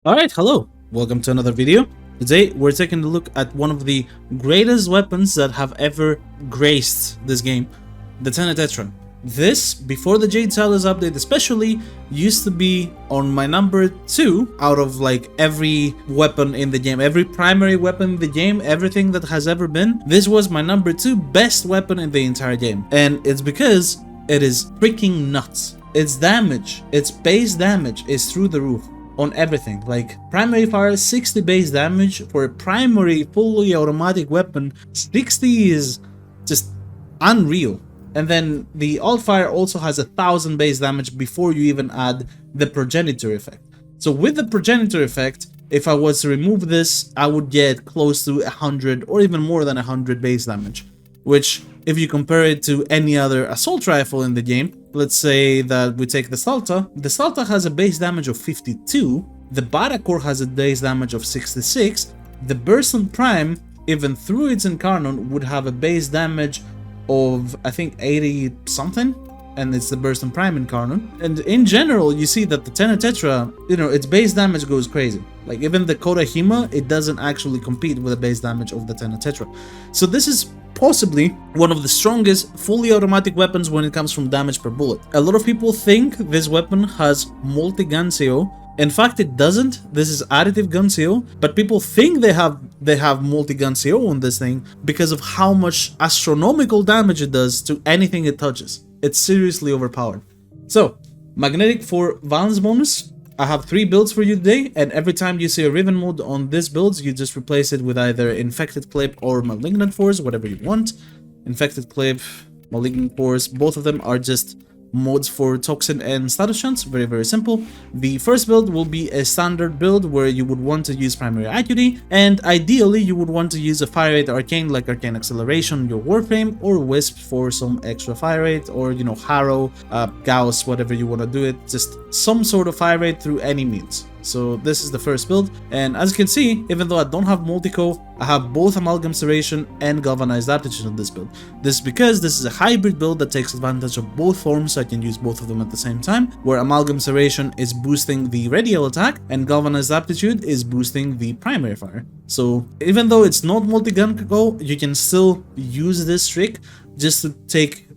Alright, hello, welcome to another video. Today we're taking a look at one of the greatest weapons that have ever graced this game, the Tenet Tetra. This, before the Jade Salas update especially, used to be on my number 2 out of like every weapon in the game, every primary weapon in the game, everything that has ever been. This was my number 2 best weapon in the entire game, and it's because it is freaking nuts. Its damage, its base damage is through the roof. On everything, like primary fire 60 base damage for a primary fully automatic weapon. 60 is just unreal. And then the alt fire also has 1000 base damage before you even add the progenitor effect. So with the progenitor effect, if I was to remove this, I would get close to 100 or even more than 100 base damage, which if you compare it to any other assault rifle in the game, let's say that we take the Salta has a base damage of 52, the Barakor has a base damage of 66, the Burson Prime, even through its Incarnon, would have a base damage of, I think, 80 something, and it's the Burson Prime Incarnon. And in general, you see that the Tenet Tetra, its base damage goes crazy. Like even the Koda Hima, it doesn't actually compete with the base damage of the Tenet Tetra. So this is possibly one of the strongest fully automatic weapons when it comes from damage per bullet. A lot of people think this weapon has multi-gun CO. In fact, it doesn't. This is additive gun CO, but people think they have multi-gun CO on this thing because of how much astronomical damage it does to anything it touches. It's seriously overpowered. So, magnetic for violence bonus. I have 3 builds for you today, and every time you see a Riven mode on this build, you just replace it with either Infected Clip or Malignant Force, whatever you want. Infected Clip, Malignant Force, both of them are just modes for Toxin and Status Chance, very, very simple. The first build will be a standard build where you would want to use Primary Acuity, and ideally you would want to use a Fire Rate Arcane like Arcane Acceleration, your Warframe, or Wisp for some extra Fire Rate, or Harrow, Gauss, whatever you want to do it, just some sort of Fire Rate through any means. So this is the first build, and as you can see, even though I don't have Multico, I have both Amalgam Serration and Galvanized Aptitude on this build. This is because this is a hybrid build that takes advantage of both forms, so I can use both of them at the same time, where Amalgam Serration is boosting the radial attack, and Galvanized Aptitude is boosting the primary fire. So even though it's not multi-gun go, you can still use this trick just to take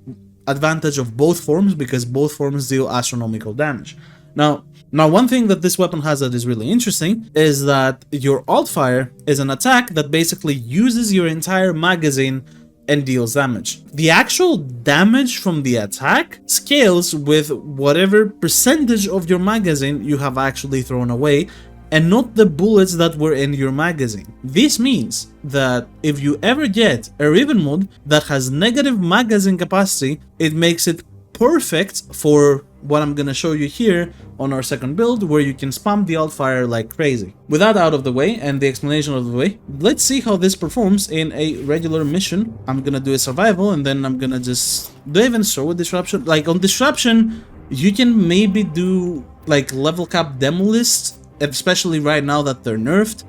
advantage of both forms, because both forms deal astronomical damage. Now, one thing that this weapon has that is really interesting is that your Alt Fire is an attack that basically uses your entire magazine and deals damage. The actual damage from the attack scales with whatever percentage of your magazine you have actually thrown away, and not the bullets that were in your magazine. This means that if you ever get a Riven mod that has negative magazine capacity, it makes it perfect for what I'm gonna show you here on our second build, where you can spam the Alt Fire like crazy. With that out of the way and the explanation out of the way, let's see how this performs in a regular mission. I'm gonna do a survival, and then I'm gonna just... do I even show a disruption? Like on disruption, you can maybe do like level cap demo list, especially right now that they're nerfed,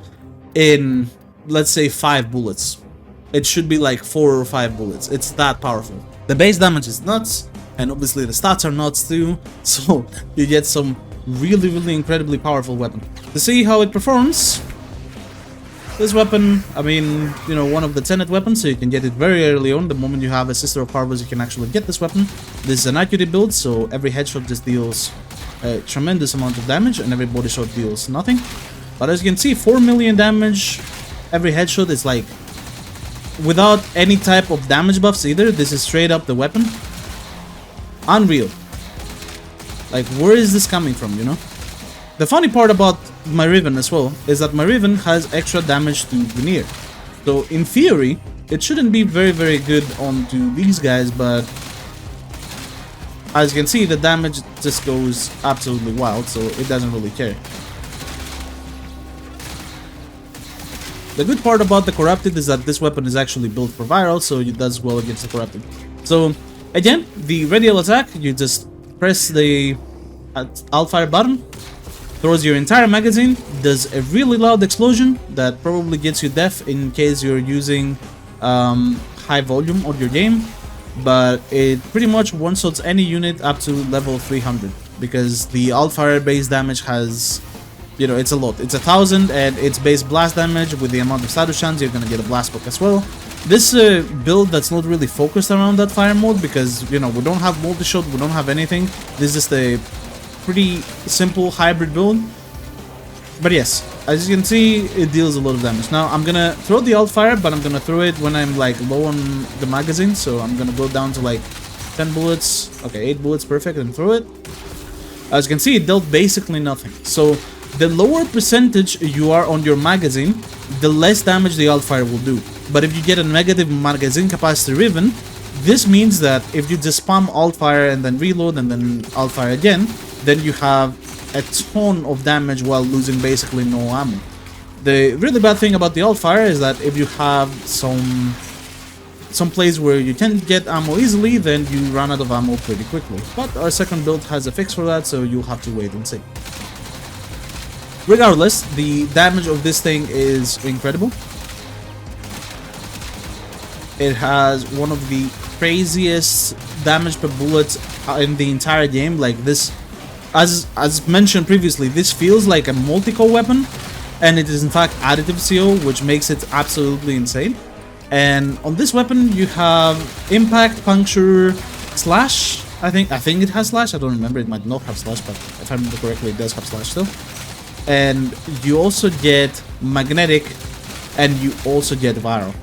in let's say 5 bullets. It should be like 4 or 5 bullets. It's that powerful. The base damage is nuts, and obviously the stats are nuts too, so you get some really, really incredibly powerful weapon. To see how it performs, this weapon, I mean, one of the Tenet weapons, so you can get it very early on. The moment you have a Sister of Harvest, you can actually get this weapon. This is an accurate build, so every headshot just deals a tremendous amount of damage, and every body shot deals nothing. But as you can see, 4 million damage every headshot is like, without any type of damage buffs either. This is straight up the weapon. Unreal. Like, where is this coming from, The funny part about my Riven as well is that my Riven has extra damage to Veneer. So in theory, it shouldn't be very, very good onto these guys, but as you can see, the damage just goes absolutely wild, so it doesn't really care. The good part about the Corrupted is that this weapon is actually built for viral, so it does well against the Corrupted. So again, the radial attack, you just press the Alt Fire button, throws your entire magazine, does a really loud explosion that probably gets you deaf in case you're using high volume on your game, but it pretty much one-shots any unit up to level 300, because the Alt Fire base damage has you know, it's a lot. It's 1,000 and it's base blast damage. With the amount of status chance, you're gonna get a blast book as well. This build that's not really focused around that fire mode because, you know, we don't have multi-shot, we don't have anything. This is a pretty simple hybrid build. But yes, as you can see, it deals a lot of damage. Now, I'm gonna throw the Alt Fire, but I'm gonna throw it when I'm like low on the magazine. So I'm gonna go down to like 10 bullets. Okay, 8 bullets, perfect, and throw it. As you can see, it dealt basically nothing. So the lower percentage you are on your magazine, the less damage the Alt Fire will do. But if you get a negative magazine capacity riven, this means that if you just spam Alt Fire and then reload and then Alt Fire again, then you have a ton of damage while losing basically no ammo. The really bad thing about the Alt Fire is that if you have some place where you can't get ammo easily, then you run out of ammo pretty quickly. But our second build has a fix for that, so you'll have to wait and see. Regardless, the damage of this thing is incredible. It has one of the craziest damage per bullet in the entire game. Like this, as mentioned previously, this feels like a multi-core weapon, and it is in fact additive CO, which makes it absolutely insane. And on this weapon, you have impact, puncture, slash. I think it has slash. I don't remember. It might not have slash, but if I remember correctly, it does have slash still. And you also get magnetic, and you also get viral.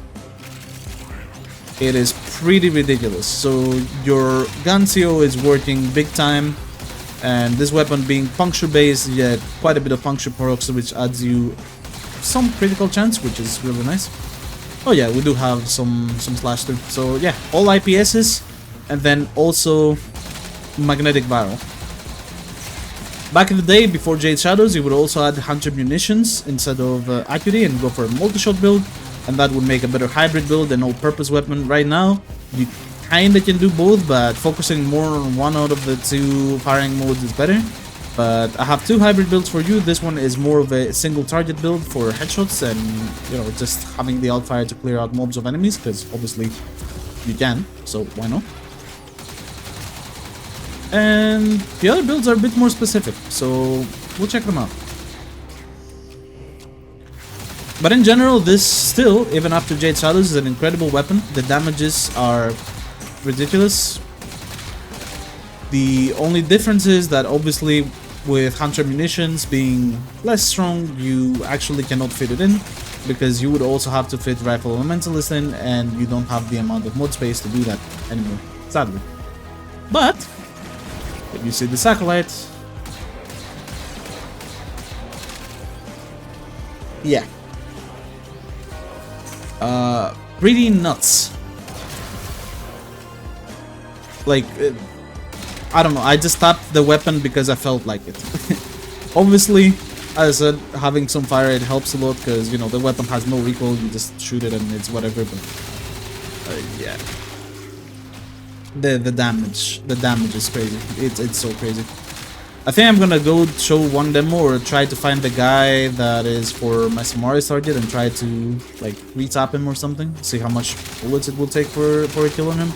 It is pretty ridiculous. So your gun CO is working big time, and this weapon being puncture based, you get quite a bit of puncture procs, which adds you some critical chance, which is really nice. Oh yeah, we do have some slash too. So yeah, all IPSs, and then also magnetic viral. Back in the day, before Jade Shadows, you would also add Hunter munitions instead of Acuity and go for a multi-shot build, and that would make a better hybrid build and all-purpose weapon. Right now, you kinda can do both, but focusing more on one out of the two firing modes is better. But I have two hybrid builds for you. This one is more of a single target build for headshots and, you know, just having the Alt Fire to clear out mobs of enemies, because obviously you can, so why not? And the other builds are a bit more specific, so we'll check them out. But in general, this still, even after Jade Shadows, is an incredible weapon. The damages are ridiculous. The only difference is that obviously with Hunter munitions being less strong, you actually cannot fit it in, because you would also have to fit Rifle Elementalist in, and you don't have the amount of mod space to do that anymore, sadly. But if you see the Satellite, yeah, pretty nuts. Like, I don't know, I just tapped the weapon because I felt like it. Obviously, as I said, having some fire, it helps a lot, because, you know, the weapon has no recoil, you just shoot it and it's whatever, but yeah. The damage is crazy. It's so crazy. I think I'm gonna go show one demo or try to find the guy that is for my Samari target and try to like re-tap him or something. See how much bullets it will take for a kill on him.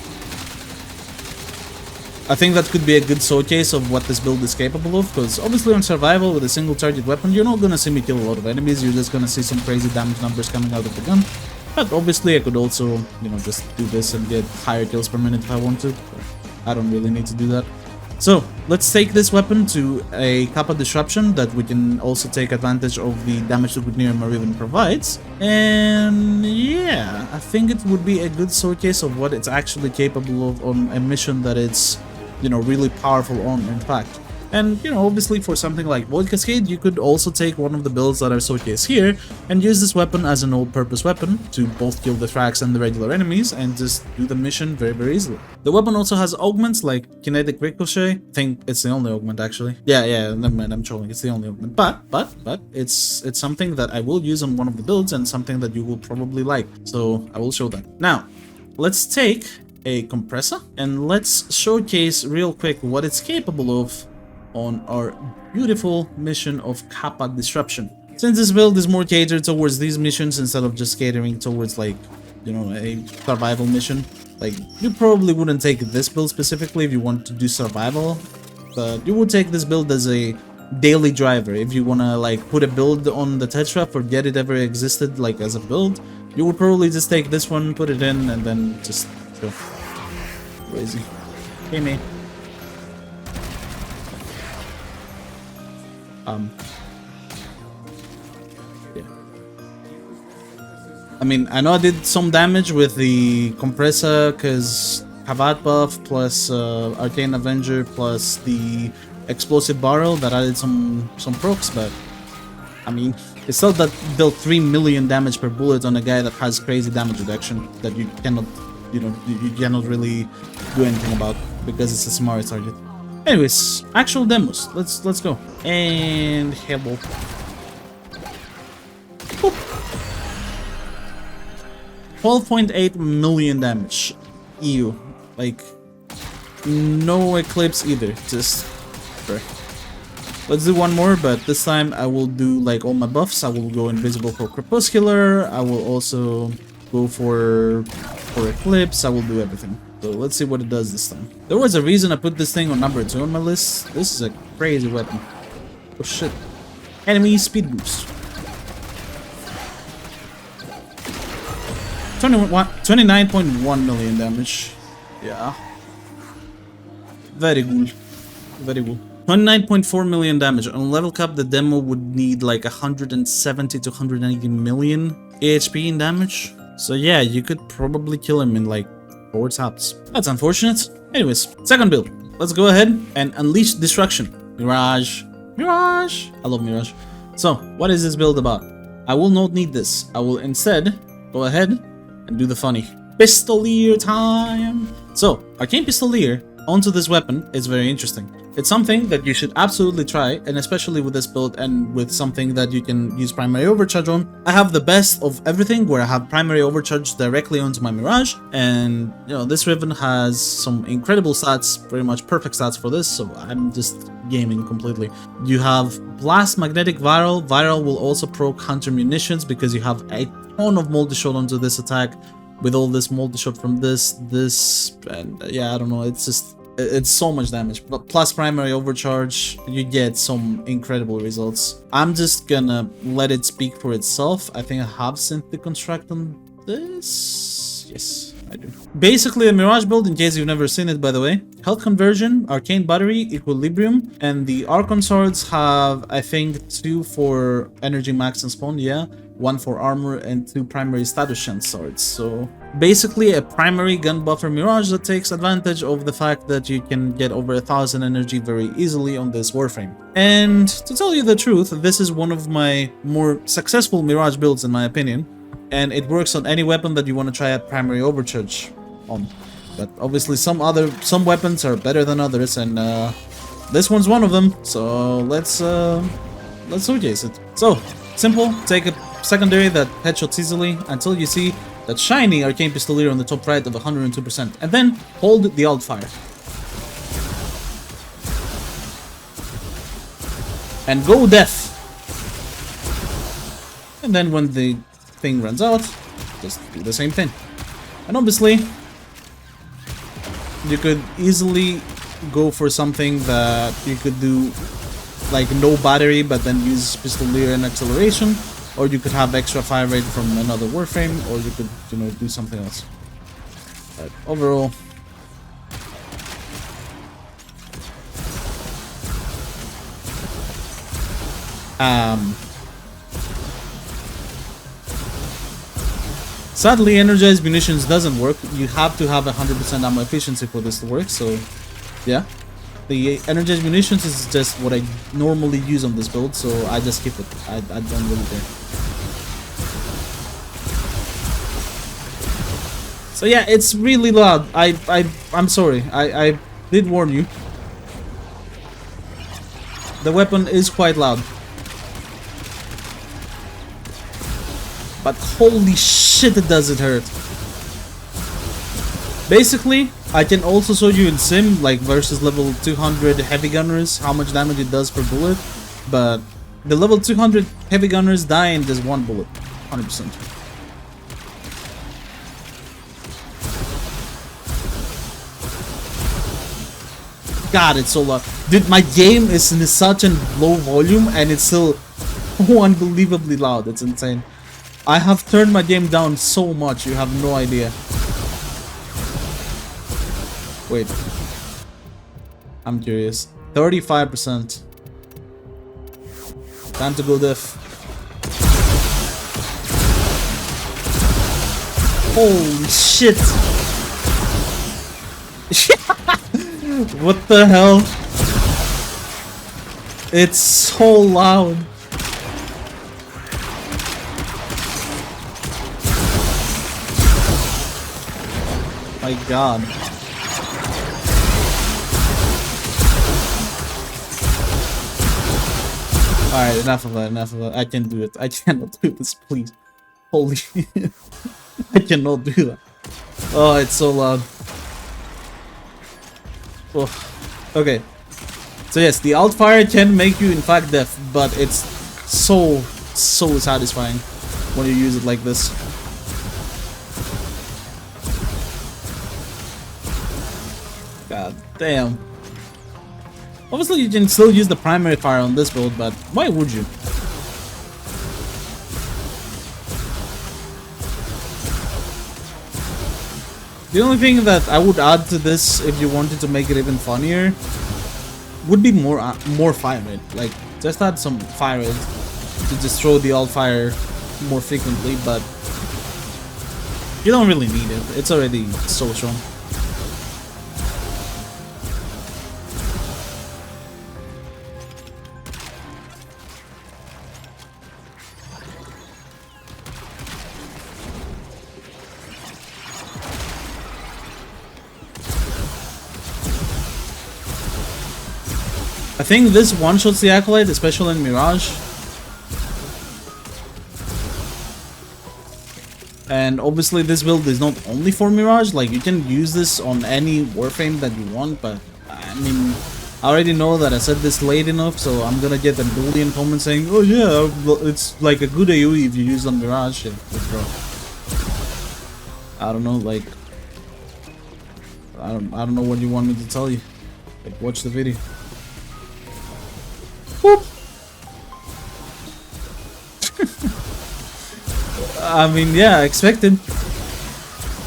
I think that could be a good showcase of what this build is capable of, because obviously on survival with a single target weapon, you're not gonna see me kill a lot of enemies. You're just gonna see some crazy damage numbers coming out of the gun. But obviously I could also, you know, just do this and get higher kills per minute if I want to. But I don't really need to do that. So let's take this weapon to a Kappa Disruption that we can also take advantage of the damage that Near Marivan provides. And yeah, I think it would be a good showcase of what it's actually capable of on a mission that it's, you know, really powerful on, in fact. And, you know, obviously for something like Void Cascade, you could also take one of the builds that are showcased here and use this weapon as an all-purpose weapon to both kill the Thrax and the regular enemies and just do the mission very, very easily. The weapon also has augments like Kinetic Ricochet. I think it's the only augment, actually. Yeah, never mind, I'm trolling. It's the only augment. But it's something that I will use on one of the builds and something that you will probably like. So I will show that. Now, let's take a compressor and let's showcase real quick what it's capable of on our beautiful mission of Kappa Disruption. Since this build is more catered towards these missions instead of just catering towards, like, you know, a survival mission, like, you probably wouldn't take this build specifically if you want to do survival, but you would take this build as a daily driver. If you wanna like put a build on the Tetra, forget it ever existed like as a build, you would probably just take this one, put it in, and then just go crazy. Hey me. Yeah. I mean, I know I did some damage with the compressor because Havat buff plus Arcane Avenger plus the explosive barrel that added some procs, but I mean, it's still that dealt 3 million damage per bullet on a guy that has crazy damage reduction that you cannot, you know, you cannot really do anything about because it's a smart target. Anyways, actual demos. Let's go. And Hellbolt. 12.8 million damage. EU. Like, no Eclipse either. Just... Let's do one more, but this time I will do like all my buffs. I will go invisible for Crepuscular. I will also go for Eclipse. I will do everything. So let's see what it does this time. There was a reason I put this thing on number 2 on my list. This is a crazy weapon. Oh shit. Enemy speed boost. 29.1 million damage. Yeah. Very good. Very good. 29.4 million damage. On level cap, the demo would need like 170 to 180 million AHP in damage. So yeah, you could probably kill him in like 4 taps. That's unfortunate. Anyways, second build. Let's go ahead and unleash destruction. Mirage. Mirage. I love Mirage. So, what is this build about? I will not need this. I will instead go ahead and do the funny. Pistolier time. So, Arcane Pistolier onto this weapon is very interesting. It's something that you should absolutely try, and especially with this build and with something that you can use primary overcharge on. I have the best of everything where I have primary overcharge directly onto my Mirage, and you know, this Riven has some incredible stats, pretty much perfect stats for this, so I'm just gaming completely. You have Blast Magnetic Viral. Viral will also proc Hunter Munitions because you have a ton of multi-shot onto this attack with all this multi-shot from this, and yeah, I don't know, it's so much damage. But plus primary overcharge, you get some incredible results. I'm just gonna let it speak for itself. I think I have synth the construct on this. Yes, I do. Basically a Mirage build, in case you've never seen it, by the way. Health conversion, arcane battery, equilibrium, and the Archon swords have, I think, 2 for energy max and spawn, yeah. 1 for armor and 2 primary status chance swords. So basically a primary gun buffer Mirage that takes advantage of the fact that you can get over 1000 energy very easily on this Warframe. And to tell you the truth, this is one of my more successful Mirage builds in my opinion, and it works on any weapon that you want to try at primary overcharge on. But obviously some weapons are better than others, and this one's one of them. So let's showcase it. So simple, take a secondary that headshots easily until you see that shiny Arcane Pistolier on the top right of 102%, and then hold the Alt Fire. And go death! And then when the thing runs out, just do the same thing. And obviously, you could easily go for something that you could do like no battery but then use Pistolier and acceleration. Or you could have extra fire rate from another Warframe, or you could, you know, do something else. But overall, sadly, energized munitions doesn't work. You have to have 100% ammo efficiency for this to work. So, yeah. The energized munitions is just what I normally use on this build, so I just skip it. I don't really care. So yeah, it's really loud. I'm sorry. I did warn you. The weapon is quite loud. But holy shit, does it hurt. Basically, I can also show you in sim, like versus level 200 heavy gunners, how much damage it does per bullet. But the level 200 heavy gunners die in just 1 bullet, 100%. God, it's so loud. Dude, my game is in such a low volume and it's still unbelievably loud. It's insane. I have turned my game down so much, you have no idea. Wait. I'm curious. 35%. Time to go def. Holy shit! What the hell? It's so loud. My God. Alright, enough of that, enough of that. I can't do it. I cannot do this, please. Holy I cannot do that. Oh, it's so loud. Oh. Okay. So yes, the Alt Fire can make you in fact deaf, but it's so satisfying when you use it like this. God damn. Obviously you can still use the primary fire on this build, but why would you? The only thing that I would add to this, if you wanted to make it even funnier, would be more fire rate. Like, just add some fire rate to just throw the Alt Fire more frequently, but you don't really need it. It's already so strong. I think this one-shots the Acolyte, especially in Mirage. And obviously this build is not only for Mirage, like you can use this on any Warframe that you want, but I mean, I already know that I said this late enough, so I'm gonna get a billion comments saying, oh yeah, it's like a good AoE if you use on Mirage. Bro. I don't know, like, I don't know what you want me to tell you. Like, watch the video. Whoop. I mean, yeah, expected.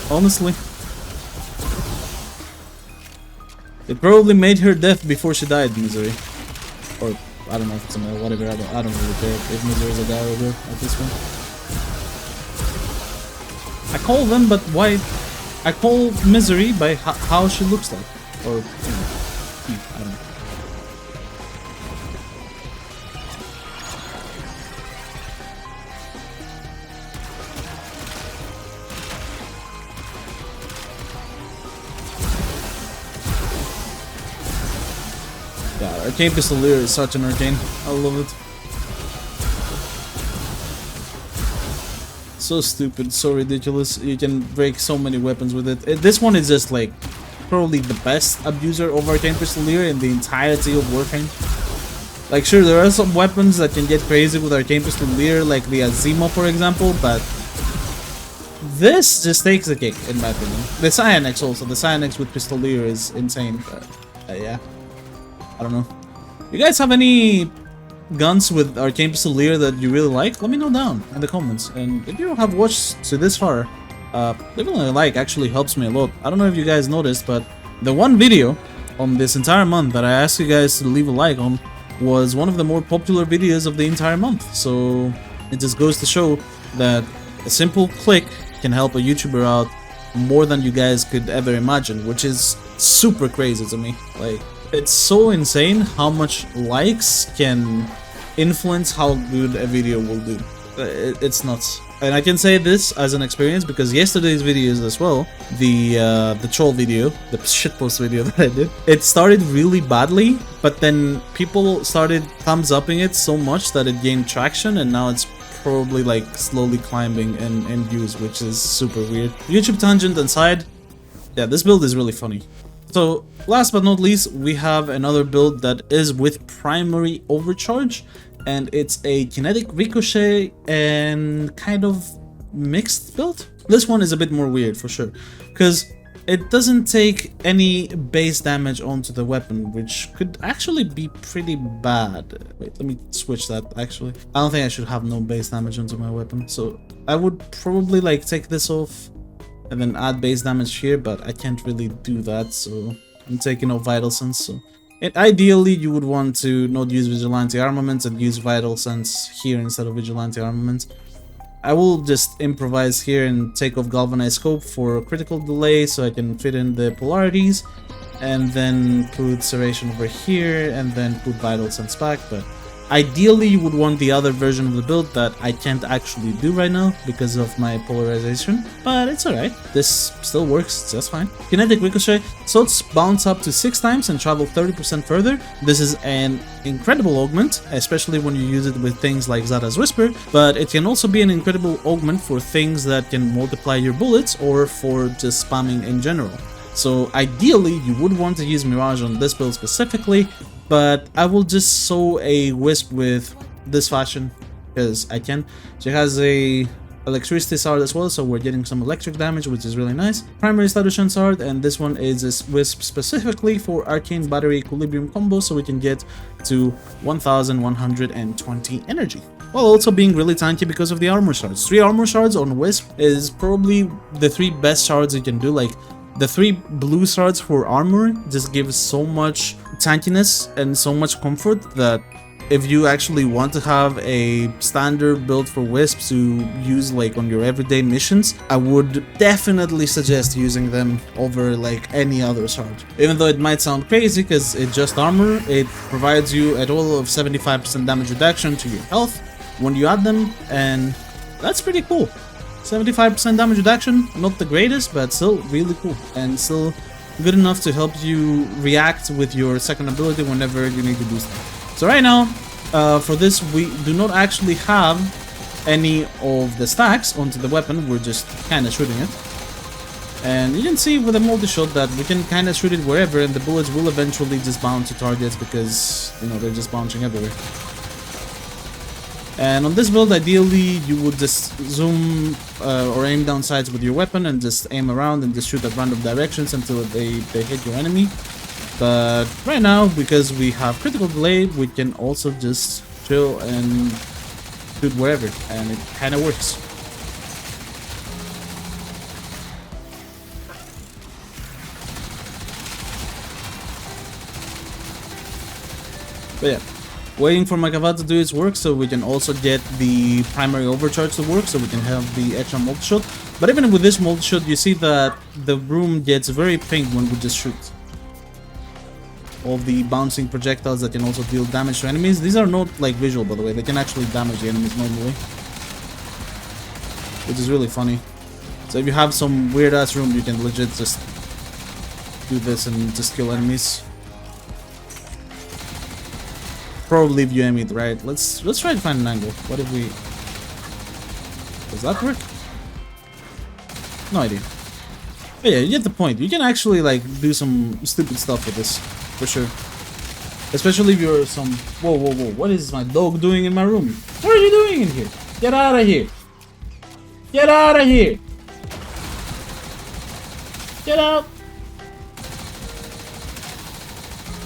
Honestly. It probably made her deaf before she died, Misery. Or, I don't know if it's a male, whatever, I don't really care if Misery is a guy or a girl at this point. I call them, but why? I call Misery by how she looks like. Or, you know, I don't know. Yeah, Arcane Pistolier is such an arcane. I love it. So stupid, so ridiculous. You can break so many weapons with it. This one is just like probably the best abuser of Arcane Pistolier in the entirety of Warframe. Like, sure, there are some weapons that can get crazy with Arcane Pistolier, like the Azima, for example, but this just takes the cake, in my opinion. The Cyanix also. The Cyanix with Pistolier is insane, but yeah. I don't know. You guys have any guns with Arcane Pistolier that you really like? Let me know down in the comments. And if you have watched to this far, leaving a like actually helps me a lot. I don't know if you guys noticed, but the one video on this entire month that I asked you guys to leave a like on was one of the more popular videos of the entire month. So it just goes to show that a simple click can help a YouTuber out more than you guys could ever imagine, which is super crazy to me. Like, it's so insane how much likes can influence how good a video will do. It's nuts. And I can say this as an experience because yesterday's videos as well, the troll video, the shitpost video that I did, it started really badly, but then people started thumbs upping it so much that it gained traction, and now it's probably like slowly climbing in views, which is super weird. YouTube tangent aside, yeah, this build is really funny. So, last but not least, we have another build that is with primary overcharge, and it's a kinetic ricochet and kind of mixed build. This one is a bit more weird for sure, because it doesn't take any base damage onto the weapon, which could actually be pretty bad. Wait, let me switch that actually. I don't think I should have no base damage onto my weapon, so I would probably like take this off and then add base damage here, but I can't really do that, so I'm taking off Vital Sense. So ideally you would want to not use Vigilante Armaments and use Vital Sense here instead of Vigilante Armaments. I will just improvise here and take off Galvanized Scope for critical delay so I can fit in the polarities, and then put Serration over here and then put Vital Sense back. But ideally you would want the other version of the build that I can't actually do right now because of my polarization, but it's alright, this still works just fine. Kinetic Ricochet, swords bounce up to 6 times and travel 30% further. This is an incredible augment, especially when you use it with things like Zada's Whisper, but it can also be an incredible augment for things that can multiply your bullets or for just spamming in general. So ideally you would want to use Mirage on this build specifically, but I will just sew a Wisp with this fashion because I can. She has a electricity sword as well, so we're getting some electric damage, which is really nice. Primary Statushan sword, and this one is a Wisp specifically for Arcane Battery Equilibrium combo, so we can get to 1120 energy. While also being really tanky because of the armor shards. 3 armor shards on Wisp is probably the 3 best shards you can do. Like, the 3 blue shards for armor just give so much tankiness and so much comfort that if you actually want to have a standard build for Wisp to use like on your everyday missions, I would definitely suggest using them over like any other shard. Even though it might sound crazy because it's just armor, it provides you a total of 75% damage reduction to your health when you add them, and that's pretty cool. 75% damage reduction, not the greatest, but still really cool, and still good enough to help you react with your second ability whenever you need to do stuff. So right now, for this, we do not actually have any of the stacks onto the weapon, we're just kind of shooting it. And you can see with a multi-shot that we can kind of shoot it wherever, and the bullets will eventually just bounce to targets because, you know, they're just bouncing everywhere. And on this build, ideally, you would just zoom or aim down sights with your weapon and just aim around and just shoot at random directions until they hit your enemy. But right now, because we have critical delay, we can also just chill and shoot wherever, and it kind of works. But yeah. Waiting for my Kavat to do its work so we can also get the primary overcharge to work so we can have the extra multi-shot. But even with this multi-shot, you see that the room gets very pink when we just shoot. All the bouncing projectiles that can also deal damage to enemies. These are not like visual, by the way, they can actually damage the enemies normally, which is really funny. So if you have some weird ass room, you can legit just do this and just kill enemies. Probably if you aim it right. Let's try to find an angle. What if we... Does that work? No idea. But yeah, you get the point. You can actually like do some stupid stuff with this, for sure. Especially if you're some... Whoa, whoa, whoa. What is my dog doing in my room? What are you doing in here? Get out of here. Get out of here. Get out.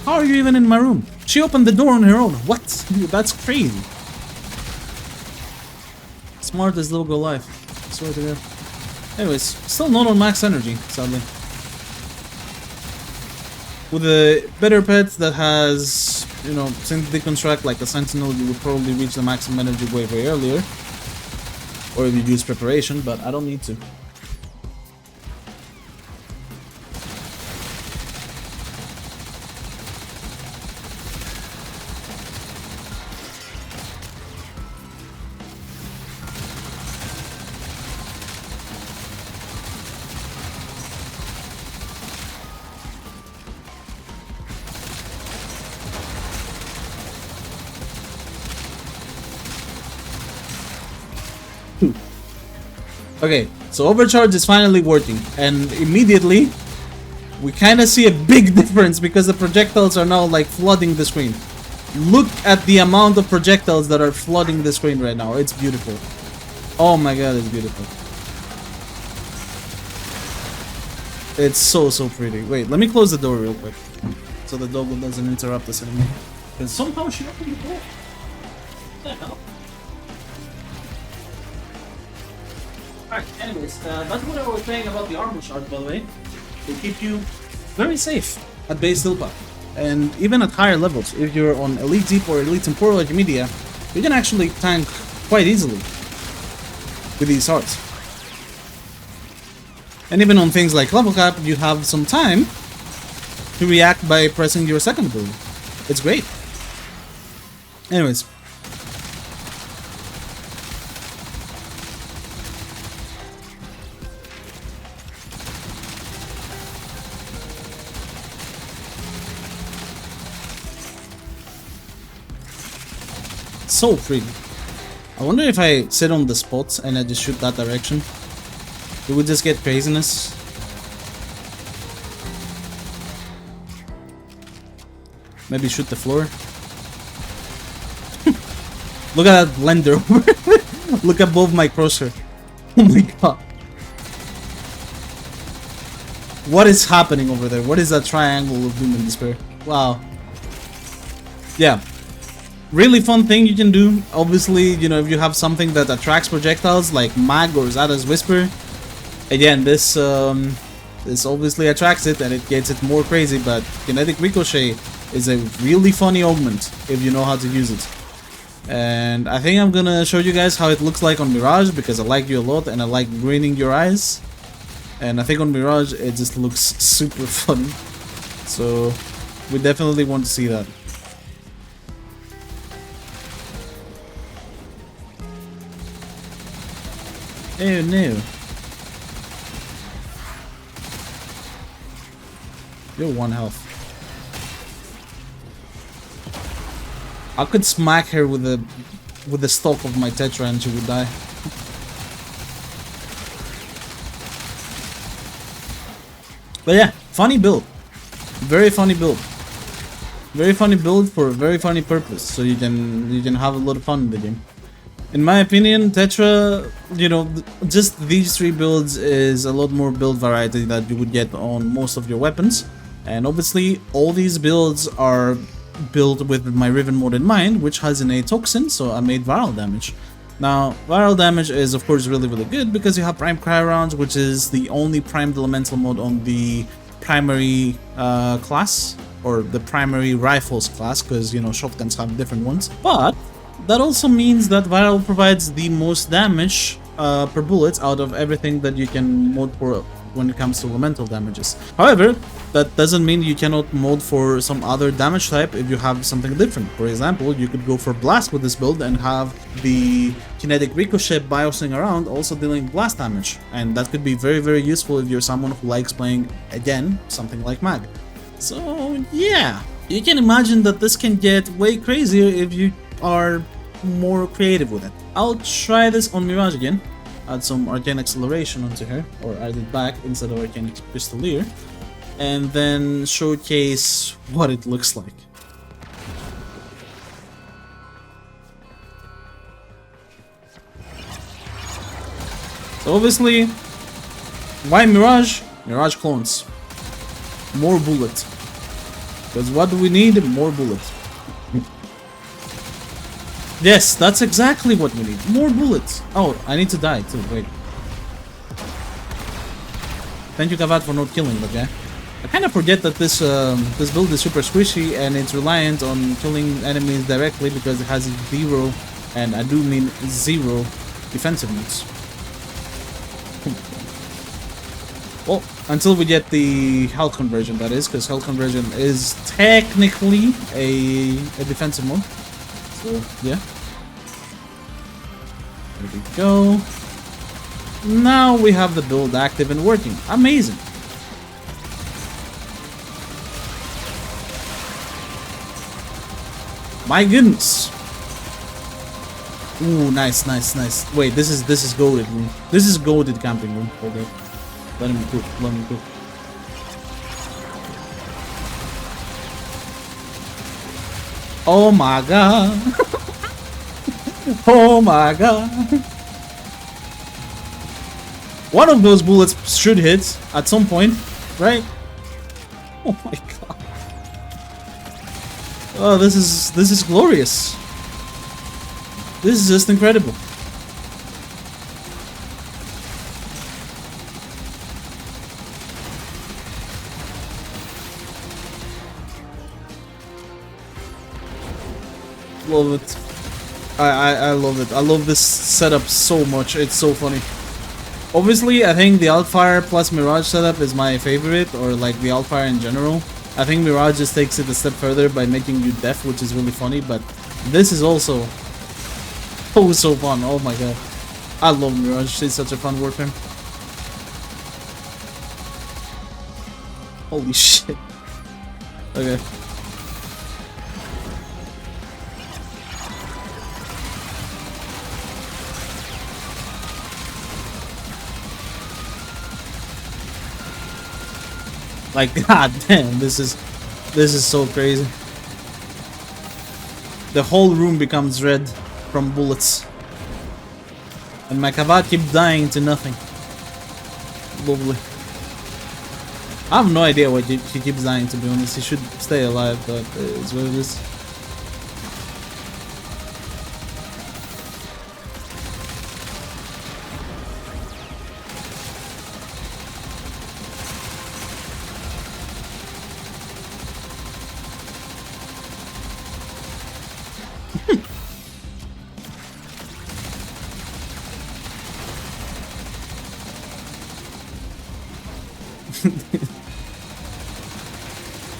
How are you even in my room? She opened the door on her own. What? That's crazy. Smart as little girl life. I swear to God. Anyways, still not on max energy, sadly. With a better pet that has, you know, synth deconstruct like a sentinel, you would probably reach the maximum energy way earlier. Or if you use preparation, but I don't need to. Okay, so overcharge is finally working, and immediately we kind of see a big difference because the projectiles are now like flooding the screen. Look at the amount of projectiles that are flooding the screen right now. It's beautiful. Oh my god, it's beautiful. It's so pretty. Wait, let me close the door real quick so the dog doesn't interrupt us anymore. Because somehow she opened the door. What the hell? Alright, anyways, that's what I was saying about the armor shards, by the way. They keep you very safe at base Silpa. And even at higher levels, if you're on Elite Deep or Elite Temporal Archimedia, you can actually tank quite easily with these swords. And even on things like level cap, you have some time to react by pressing your second ability. It's great. Anyways. So pretty. I wonder if I sit on the spot and I just shoot that direction, it would just get craziness. Maybe shoot the floor. Look at that blender. Look above my crosshair. Oh my god. What is happening over there? What is that triangle of doom and despair? Wow. Yeah. Really fun thing you can do. Obviously, you know, if you have something that attracts projectiles like Mag or Zada's Whisper, again, this obviously attracts it and it gets it more crazy, but Kinetic Ricochet is a really funny augment if you know how to use it. And I think I'm gonna show you guys how it looks like on Mirage, because I like you a lot and I like graining your eyes. And I think on Mirage it just looks super funny. So we definitely want to see that. Oh no. You're 1 health. I could smack her with the stock of my Tetra and she would die. But yeah, funny build. Very funny build. Very funny build for a very funny purpose. So you can have a lot of fun in the game. In my opinion, Tetra, you know, just these 3 builds is a lot more build variety that you would get on most of your weapons. And obviously, all these builds are built with my Riven mode in mind, which has innate toxin, so I made viral damage. Now, viral damage is of course really good because you have Prime Cry rounds, which is the only primed elemental mode on the primary class, or the primary rifles class, because, you know, shotguns have different ones. But that also means that viral provides the most damage per bullet out of everything that you can mode for when it comes to elemental damages. However, that doesn't mean you cannot mode for some other damage type if you have something different. For example, you could go for blast with this build and have the kinetic ricochet biosing around also dealing blast damage, and that could be very useful if you're someone who likes playing, again, something like Mag. So yeah, you can imagine that this can get way crazier if you are more creative with it. I'll try this on Mirage again, add some Arcane Acceleration onto her, or add it back instead of Arcane Pistolier, and then showcase what it looks like. So obviously, why Mirage? Mirage clones. More bullet. Because what do we need? More bullet. Yes, that's exactly what we need. More bullets. Oh, I need to die too. Wait. Thank you, Kavat, for not killing that guy. I kind of forget that this build is super squishy and it's reliant on killing enemies directly because it has 0, and I do mean 0, defensive moves. Well, until we get the health conversion, that is, because health conversion is technically a defensive mode. So, yeah. There we go. Now we have the build active and working. Amazing. My goodness. Ooh, nice. Wait, this is goated room. This is goated camping room. Okay. Let him cook. Oh my god. Oh my god. One of those bullets should hit at some point. right? Oh my god. Oh, this is glorious. This is just incredible. Love it. I love it. I love this setup so much. It's so funny. Obviously, I think the Alt Fire plus Mirage setup is my favorite, or like the Alt Fire in general. I think Mirage just takes it a step further by making you deaf, which is really funny, but this is also so fun. Oh my god. I love Mirage. It's such a fun Warframe. Holy shit. Okay. Like, god damn, this is so crazy. The whole room becomes red from bullets. And my Kavat keeps dying to nothing. Lovely. I have no idea why he keeps dying, to be honest. He should stay alive, but it's what it is.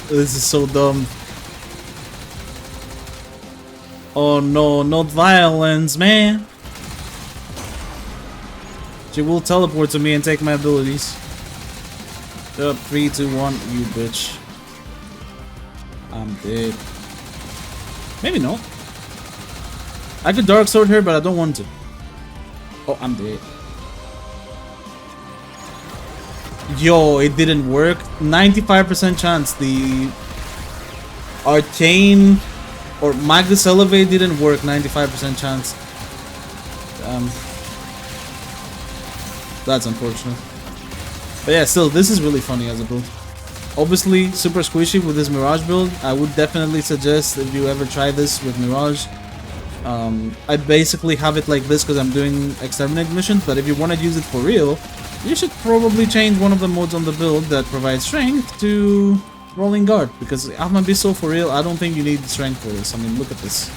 This is so dumb. Oh no, not violence, man. She will teleport to me and take my abilities. Up, 3, 2, 1, you bitch. I'm dead. Maybe not. I could Dark Sword her, but I don't want to. Oh, I'm dead. Yo, it didn't work. 95% chance the Arcane or Magus Elevate didn't work. 95% chance. That's unfortunate. But yeah, still, this is really funny as a build. Obviously, super squishy with this Mirage build. I would definitely suggest if you ever try this with Mirage. I basically have it like this because I'm doing Exterminate missions, but if you want to use it for real, you should probably change one of the modes on the build that provides strength to Rolling Guard, because I'm gonna be so for real, I don't think you need strength for this. I mean, look at this.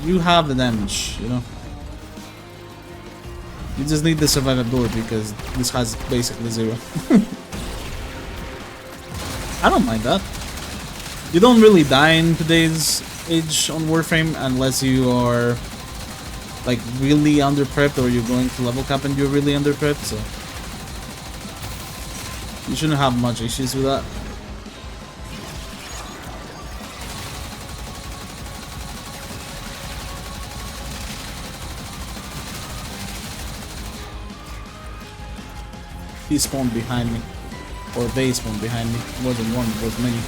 You have the damage, you know? You just need the survivability because this has basically 0. I don't mind that. You don't really die in today's age on Warframe unless you are like really under prepped, or you're going to level cap and you're really under prepped, so you shouldn't have much issues with that. He spawned behind me, or they spawned behind me. More than one, it was many.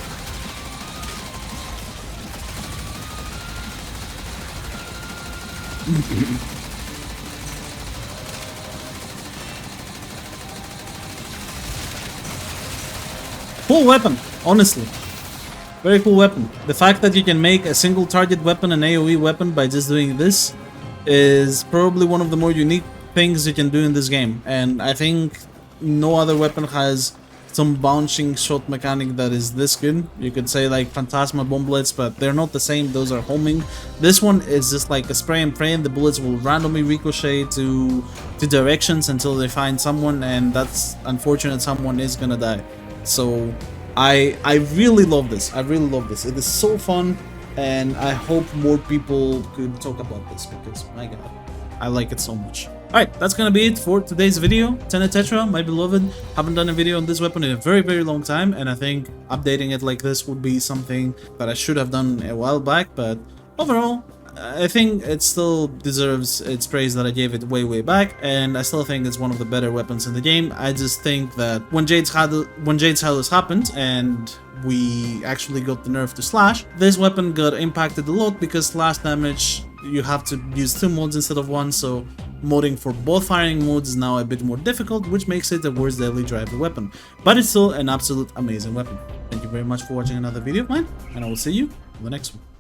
Cool weapon, honestly. Very cool weapon. The fact that you can make a single target weapon an AoE weapon by just doing this is probably one of the more unique things you can do in this game. And I think no other weapon has some bouncing shot mechanic that is this good. You could say like Phantasma Bomblets, but they're not the same. Those are homing. This one is just like a spray and pray, and the bullets will randomly ricochet to directions until they find someone, and that's unfortunate. Someone is gonna die. So I really love this. I really love this. It is so fun, and I hope more people could talk about this because my god, I like it so much. Alright, that's gonna be it for today's video. Tenet Tetra, my beloved. Haven't done a video on this weapon in a very long time, and I think updating it like this would be something that I should have done a while back, but overall, I think it still deserves its praise that I gave it way back, and I still think it's one of the better weapons in the game. I just think that when Jade's Hallow's happened and we actually got the nerf to slash, this weapon got impacted a lot because slash damage, you have to use 2 mods instead of 1, so Modding for both firing modes is now a bit more difficult, which makes it a worse daily driver weapon, but it's still an absolute amazing weapon. Thank you very much for watching another video of mine, and I will see you in the next one.